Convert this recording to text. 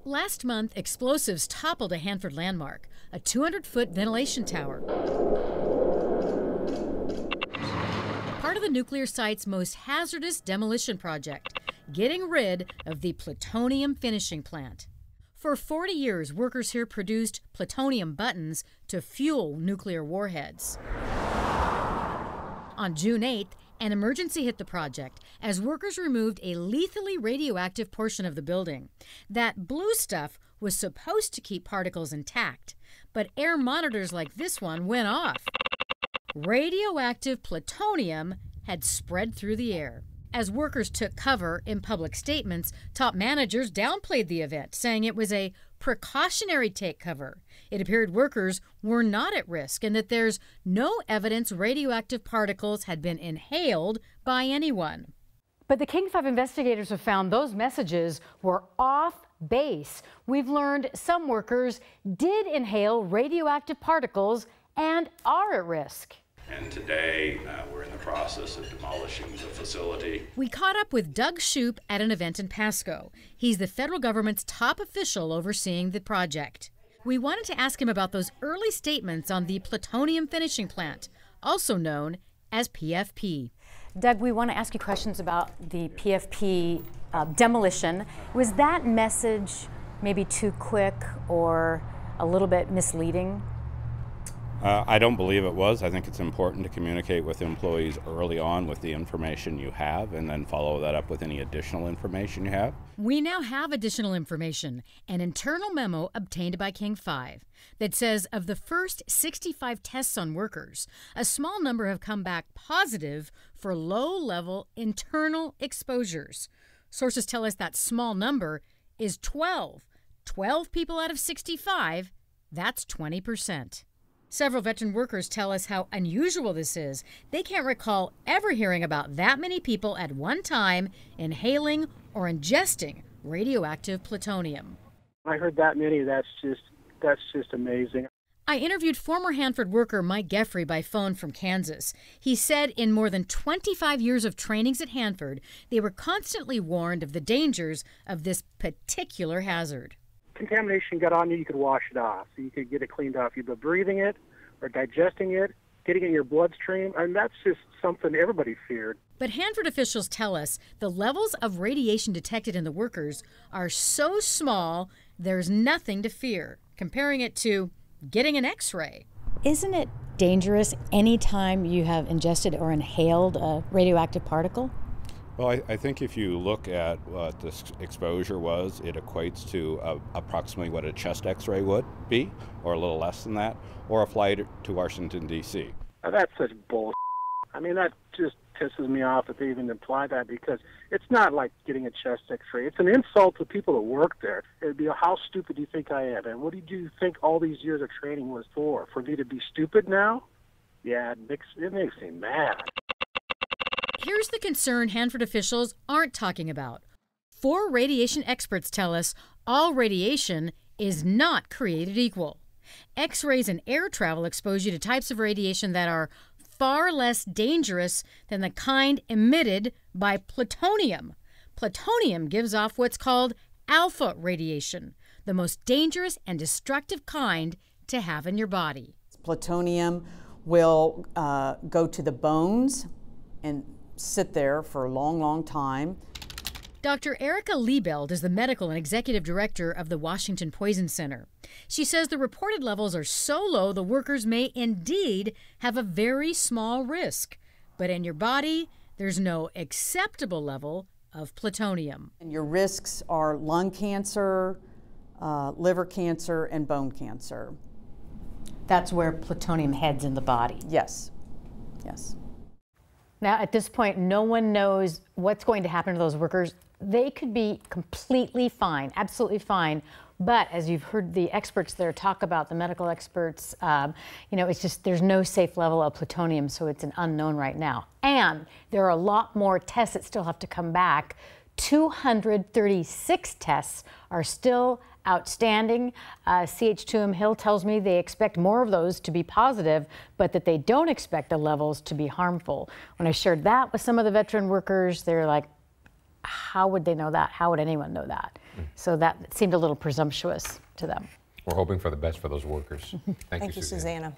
Last month, explosives toppled a Hanford landmark, a 200-foot ventilation tower. Part of the nuclear site's most hazardous demolition project, getting rid of the plutonium finishing plant. For 40 years, workers here produced plutonium buttons to fuel nuclear warheads. On June 8th, an emergency hit the project as workers removed a lethally radioactive portion of the building. That blue stuff was supposed to keep particles intact, but air monitors like this one went off. Radioactive plutonium had spread through the air. As workers took cover in public statements, top managers downplayed the event, saying it was a precautionary take cover. It appeared workers were not at risk and that there's no evidence radioactive particles had been inhaled by anyone. But the King 5 investigators have found those messages were off base. We've learned some workers did inhale radioactive particles and are at risk. And today, we're in the process of demolishing the facility. We caught up with Doug Shoup at an event in Pasco. He's the federal government's top official overseeing the project. We wanted to ask him about those early statements on the plutonium finishing plant, also known as PFP. Doug, we want to ask you questions about the PFP demolition. Was that message maybe too quick or a little bit misleading? I don't believe it was. I think it's important to communicate with employees early on with the information you have and then follow that up with any additional information you have. We now have additional information, an internal memo obtained by King 5 that says of the first 65 tests on workers, a small number have come back positive for low-level internal exposures. Sources tell us that small number is 12. 12 people out of 65, that's 20%. Several veteran workers tell us how unusual this is. They can't recall ever hearing about that many people at one time inhaling or ingesting radioactive plutonium. I heard that many, that's just amazing. I interviewed former Hanford worker Mike Geffrey by phone from Kansas. He said in more than 25 years of trainings at Hanford, they were constantly warned of the dangers of this particular hazard. Contamination got on you, you could wash it off. So you could get it cleaned off either breathing it or digesting it, getting it in your bloodstream. And that's just something everybody feared. But Hanford officials tell us the levels of radiation detected in the workers are so small, there's nothing to fear, comparing it to getting an X-ray. Isn't it dangerous anytime you have ingested or inhaled a radioactive particle? Well, I think if you look at what this exposure was, it equates to approximately what a chest X-ray would be, or a little less than that, or a flight to Washington, D.C. That's such bullshit. I mean, that just pisses me off that they even imply that, because it's not like getting a chest X-ray. It's an insult to people that work there. It'd be, how stupid do you think I am? And what did you think all these years of training was for? For me to be stupid now? Yeah, it makes me mad. Here's the concern Hanford officials aren't talking about. 4 radiation experts tell us all radiation is not created equal. X-rays and air travel expose you to types of radiation that are far less dangerous than the kind emitted by plutonium. Plutonium gives off what's called alpha radiation, the most dangerous and destructive kind to have in your body. Plutonium will go to the bones and sit there for a long, long time. Dr. Erica Liebeld is the medical and executive director of the Washington Poison Center. She says the reported levels are so low the workers may indeed have a very small risk. But in your body, there's no acceptable level of plutonium. And your risks are lung cancer, liver cancer, and bone cancer. That's where plutonium heads in the body. Yes, yes. Now, at this point, no one knows what's going to happen to those workers. They could be completely fine, absolutely fine. But as you've heard the experts there talk about, the medical experts, it's just there's no safe level of plutonium, so it's an unknown right now. And there are a lot more tests that still have to come back. 236 tests are still outstanding. CH2M Hill tells me they expect more of those to be positive, but that they don't expect the levels to be harmful. When I shared that with some of the veteran workers, they're like, how would they know that? How would anyone know that? So that seemed a little presumptuous to them. We're hoping for the best for those workers. Thank you, Susanna.